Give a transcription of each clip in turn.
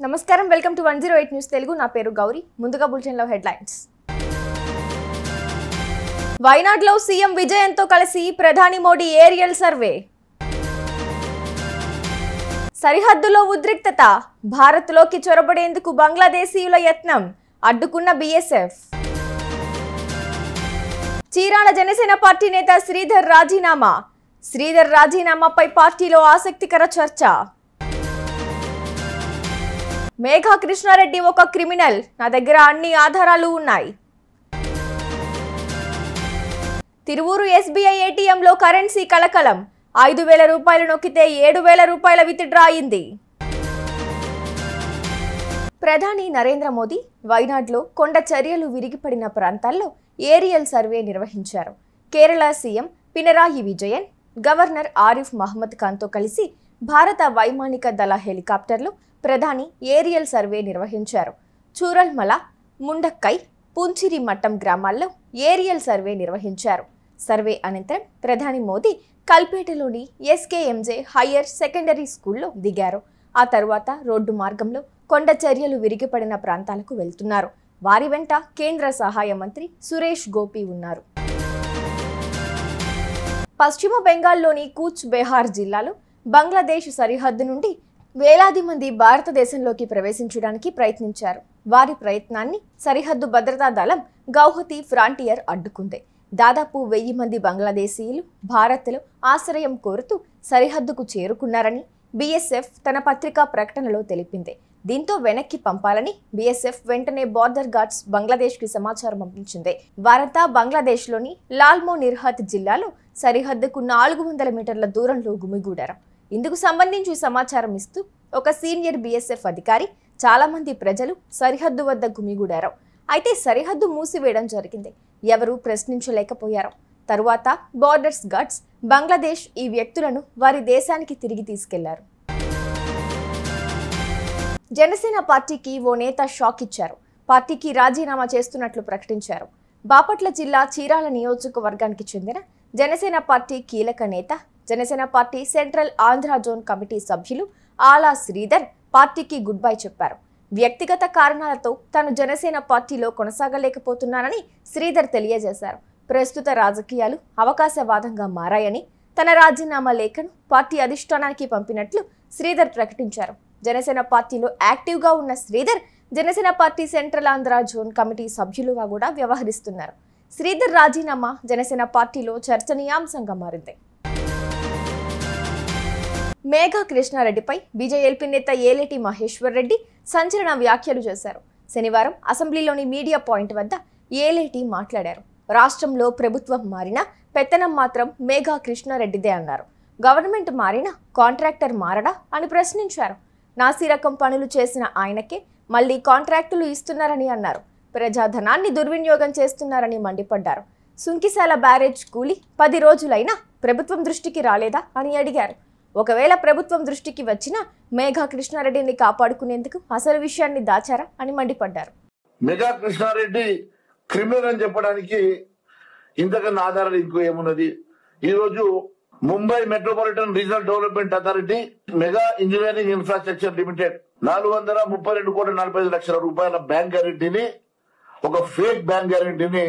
నమస్కారం, welcome to 108 news Telugu. నా పేరు గౌరీ. ముందుగా బులెటిన్లో హెడ్లైన్స్. వైనాడ్లో సీఎం విజయన్తో కలిసి ప్రధాని మోడీ ఏరియల్ సర్వే. సరిహద్దులో ఉద్రిక్తత, భారత్లోకి చొరబడేందుకు బంగ్లాదేశీయుల యత్నం, అడ్డుకున్న బీఎస్ఎఫ్. చీరాల జనసేన పార్టీ నేత శ్రీధర్ రాజీనామాపై పార్టీలో ఆసక్తికర చర్చ. మేఘా కృష్ణారెడ్డి ఒక క్రిమినల్, నా దగ్గర అన్ని ఆధారాలు ఉన్నాయి. తిరువూరు ఎస్బీఐ ఏటీఎంలో కరెన్సీ కలకలం, 5,000 రూపాయలు నొక్కితే 7,000 రూపాయల విత్డ్రా అయింది. ప్రధాని నరేంద్ర మోదీ వైనాడ్లో కొండ చర్యలు విరిగిపడిన ప్రాంతాల్లో ఏరియల్ సర్వే నిర్వహించారు. కేరళ సీఎం పినరాయి విజయన్, గవర్నర్ ఆరిఫ్ మహమ్మద్ ఖాన్తో కలిసి భారత వైమానిక దళ హెలికాప్టర్లు ప్రధాని ఏరియల్ సర్వే నిర్వహించారు. చూరల్మల, ముండక్కై, పుంచిరి మట్టం గ్రామాల్లో ఏరియల్ సర్వే నిర్వహించారు. సర్వే అనంతరం ప్రధాని మోదీ కల్పేటలోని ఎస్కేఎంజే హయ్యర్ సెకండరీ స్కూల్లో దిగారు. ఆ తర్వాత రోడ్డు మార్గంలో కొండ చర్యలు విరిగిపడిన ప్రాంతాలకు వెళ్తున్నారు. వారి వెంట కేంద్ర సహాయ మంత్రి సురేష్ గోపి ఉన్నారు. పశ్చిమ బెంగాల్లోని కూచ్ బెహార్ జిల్లాలో బంగ్లాదేశ్ సరిహద్దు నుండి వేలాది మంది భారతదేశంలోకి ప్రవేశించడానికి ప్రయత్నించారు. వారి ప్రయత్నాన్ని సరిహద్దు భద్రతా దళం గౌహతి ఫ్రాంటియర్ అడ్డుకుంది. దాదాపు 1000 మంది బంగ్లాదేశీయులు భారత్లో ఆశ్రయం కోరుతూ సరిహద్దుకు చేరుకున్నారని బీఎస్ఎఫ్ తన పత్రికా ప్రకటనలో తెలిపింది. దీంతో వెనక్కి పంపాలని బీఎస్ఎఫ్ వెంటనే బార్డర్ గార్డ్స్ బంగ్లాదేశ్కి సమాచారం పంపించింది. వారంతా బంగ్లాదేశ్లోని లాల్మో నిర్హత్ జిల్లాలో సరిహద్దుకు 400 మీటర్ల దూరంలో గుమిగూడారు. ఇందుకు సంబంధించి సమాచారం ఇస్తూ ఒక సీనియర్ బీఎస్ఎఫ్ అధికారి, చాలా మంది ప్రజలు సరిహద్దు వద్ద గుమిగూడారు. అయితే సరిహద్దు మూసివేయడం జరిగింది. ఎవరూ ప్రశ్నించలేకపోయారు. తరువాత బార్డర్స్ గార్డ్స్ బంగ్లాదేశ్ ఈ వ్యక్తులను వారి దేశానికి తిరిగి తీసుకెళ్లారు. జనసేన పార్టీకి ఓ నేత షాక్ ఇచ్చారు. పార్టీకి రాజీనామా చేస్తున్నట్లు ప్రకటించారు. బాపట్ల జిల్లా చీరాల నియోజకవర్గానికి చెందిన జనసేన పార్టీ కీలక నేత, Janasena party central Andhra zone committee సభ్యులు ఆలా శ్రీధర్ పార్టీకి గుడ్ బై చెప్పారు. వ్యక్తిగత కారణాలతో తాను జనసేన పార్టీలో కొనసాగలేకపోతున్నానని శ్రీధర్ తెలియజేశారు. ప్రస్తుత రాజకీయాలు అవకాశవాదంగా మారాయని, తన రాజీనామా లేఖను పార్టీ అధిష్టానానికి పంపినట్లు శ్రీధర్ ప్రకటించారు. జనసేన పార్టీలో యాక్టివ్గా ఉన్న Sridhar Janasena party central Andhra zone committee సభ్యులుగా కూడా వ్యవహరిస్తున్నారు. శ్రీధర్ రాజీనామా జనసేన పార్టీలో చర్చనీయాంశంగా మారింది. మేఘా కృష్ణారెడ్డిపై బీజేపీ నేత ఏలేటి మహేశ్వర్ రెడ్డి సంచలన వ్యాఖ్యలు చేశారు. శనివారం అసెంబ్లీలోని మీడియా పాయింట్ వద్ద ఏలేటి మాట్లాడారు. రాష్ట్రంలో ప్రభుత్వం మారినా పెత్తనం మాత్రం మేఘా కృష్ణారెడ్డిదే అన్నారు. గవర్నమెంట్ మారినా కాంట్రాక్టర్ మారడా అని ప్రశ్నించారు. నాసిరకం పనులు చేసిన ఆయనకే మళ్లీ కాంట్రాక్టులు ఇస్తున్నారని అన్నారు. ప్రజాధనాన్ని దుర్వినియోగం చేస్తున్నారని మండిపడ్డారు. సుంకిశాల బ్యారేజ్ కూలి 10 రోజులైనా ప్రభుత్వం దృష్టికి రాలేదా అని అడిగారు. ఒకవేళ ప్రభుత్వం దృష్టికి వచ్చినా మేఘా కృష్ణారెడ్డిని కాపాడుకునేందుకు అసలు విషయాన్ని దాచారా అని మండిపడ్డారు. మేఘా కృష్ణారెడ్డి క్రిమినల్ అని చెప్పడానికి ఇంతకన్నా ఆధారాలు ఇంకో ఏమున్నది? ఈ రోజు Mumbai metropolitan regional development authority mega engineering infrastructure limited 432,45,00,000 రూపాయల బ్యాంక్ గ్యారెంటీని, ఒక ఫేక్ బ్యాంక్ గ్యారెంటీని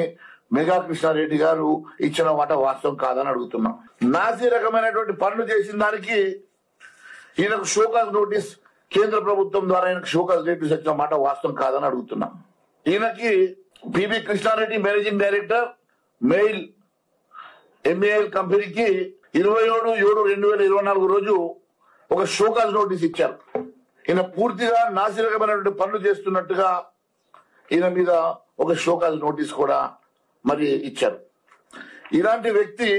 మేఘా కృష్ణారెడ్డి గారు ఇచ్చిన మాట వాస్తవం కాదని అడుగుతున్నాం. నాసి రకమైనటువంటి పనులు చేసిన దానికి ఈయనకు షోకాజ్ నోటీస్, కేంద్ర ప్రభుత్వం ద్వారా ఈయనకు షోకాజ్ నోటీస్ వచ్చిన మాట వాస్తవం కాదని అడుగుతున్నాం. ఈయనకి PB Krishnareddy managing director mail MAL కంపెనీకి 27/7/2024 రోజు ఒక షోకాజ్ నోటీస్ ఇచ్చారు. ఈయన పూర్తిగా నాసిరకమైనటువంటి పనులు చేస్తున్నట్టుగా ఈయన మీద ఒక షోకాజ్ నోటీస్ కూడా మరి ఇచ్చారు. ఇలాంటి వ్యక్తి,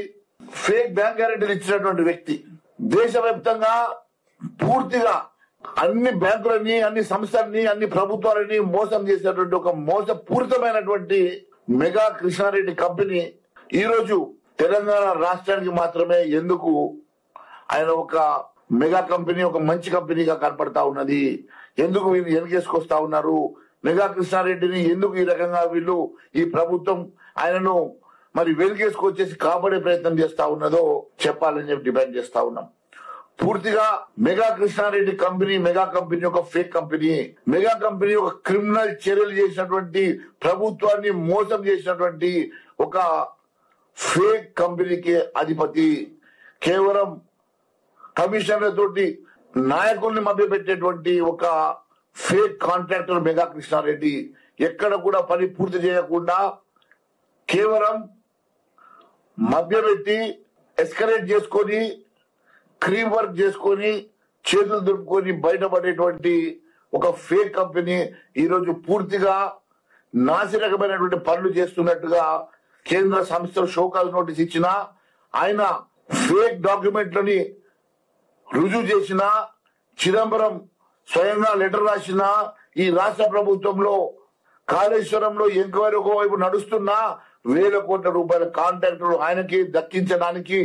ఫేక్ బ్యాంక్ గ్యారెంటీలు ఇచ్చినటువంటి వ్యక్తి, దేశవ్యాప్తంగా పూర్తిగా అన్ని బ్యాంకులని, అన్ని సంస్థలని, అన్ని ప్రభుత్వాలని మోసం చేసేటువంటి ఒక మోసపూరితమైనటువంటి మెగా కృష్ణారెడ్డి కంపెనీ ఈరోజు తెలంగాణ రాష్ట్రానికి మాత్రమే ఎందుకు ఆయన ఒక మెగా కంపెనీ, ఒక మంచి కంపెనీగా కనపడతా ఉన్నది? ఎందుకు వీళ్ళు వెనకేసుకొస్తా ఉన్నారు? మెగా కృష్ణారెడ్డిని ఎందుకు ఈ రకంగా వీళ్ళు, ఈ ప్రభుత్వం ఆయనను మరి వెనకేసుకొచ్చేసి కాపాడే ప్రయత్నం చేస్తా ఉన్నదో చెప్పాలని చెప్పి డిమాండ్ చేస్తా ఉన్నాం. పూర్తిగా మెగా కృష్ణారెడ్డి మెగా కంపెనీ ఒక ఫేక్ కంపెనీ, మెగా కంపెనీ ఒక క్రిమినల్ చర్యలు చేసినటువంటి, ప్రభుత్వాన్ని మోసం చేసినటువంటి ఒక ఫేక్ కంపెనీకి అధిపతి. కేవలం కమిషన్ల తోటి నాయకుల్ని మభ్యపెట్టేటువంటి ఒక ఫేక్ కాంట్రాక్టర్ మెగా కృష్ణారెడ్డి. ఎక్కడ కూడా పని పూర్తి చేయకుండా కేవలం మభ్యపెట్టి ఎస్కలేట్ చేసుకొని క్రీమ్ వర్క్ చేసుకొని చేతులు దులుపుకొని బయటపడేటువంటి ఒక ఫేక్ కంపెనీ ఈరోజు పూర్తిగా నాసిరకమైనటువంటి పనులు చేస్తున్నట్టుగా కేంద్ర సంస్థలు షోకాజ్ నోటీస్ ఇచ్చినా, ఆయన ఫేక్ డాక్యుమెంట్లని రుజువు చేసిన, చిదంబరం స్వయంగా లెటర్ రాసిన, ఈ రాష్ట్ర ప్రభుత్వంలో కాళేశ్వరంలో ఎంక్వైరీ ఒకవైపు నడుస్తున్నా వేల కోట్ల రూపాయల కాంట్రాక్టులు ఆయనకి దక్కించడానికి,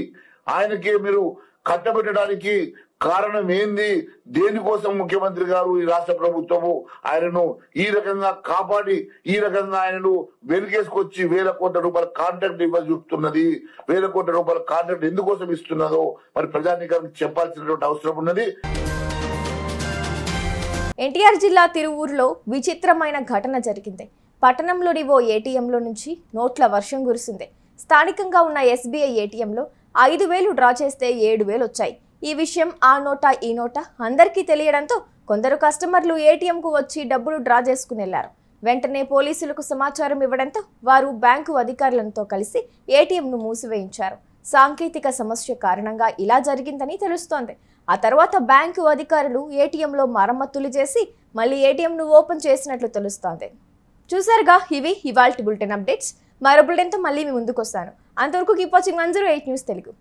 ఆయనకి మీరు కట్టబెట్టడానికి కారణం ఏంది? దేనికోసం ముఖ్యమంత్రి గారు, ఈ రాష్ట్ర ప్రభుత్వము ఆయనను ఈ రకంగా కాపాడి, ఈ రకంగా ఆయనను వెనుకేసుకొచ్చి వేల కోట్ల రూపాయల కాంట్రాక్ట్ చూపుతున్నది? వేల కోట్ల రూపాయల కాంట్రాక్ట్ ఎందుకోసం ఇస్తున్నదో మరి ప్రజానీకానికి చెప్పాల్సినటువంటి అవసరం ఉన్నది. ఎన్టీఆర్ జిల్లా తిరువూరులో విచిత్రమైన ఘటన జరిగింది. పట్టణంలోని ఓ ఏటీఎంలో నుంచి నోట్ల వర్షం కురిసింది. స్థానికంగా ఉన్న ఎస్బీఐ ఏటీఎంలో 5,000 డ్రా చేస్తే 7,000 వచ్చాయి. ఈ విషయం ఆ నోటా ఈ నోటా అందరికీ తెలియడంతో కొందరు కస్టమర్లు ఏటీఎంకు వచ్చి డబ్బులు డ్రా చేసుకుని వెళ్లారు. వెంటనే పోలీసులకు సమాచారం ఇవ్వడంతో వారు బ్యాంకు అధికారులతో కలిసి ఏటీఎంను మూసివేయించారు. సాంకేతిక సమస్య కారణంగా ఇలా జరిగిందని తెలుస్తోంది. ఆ తర్వాత బ్యాంకు అధికారులు ఏటీఎంలో మరమ్మతులు చేసి మళ్ళీ ఏటీఎంను ఓపెన్ చేసినట్లు తెలుస్తోంది. చూసారుగా, ఇవి ఇవాల్టి బులెటిన్ అప్డేట్స్. మరో బులెటిన్తో మళ్ళీ మీ ముందుకు వస్తాను. అంతవరకు కీప్ వాచింగ్ 108 న్యూస్ తెలుగు.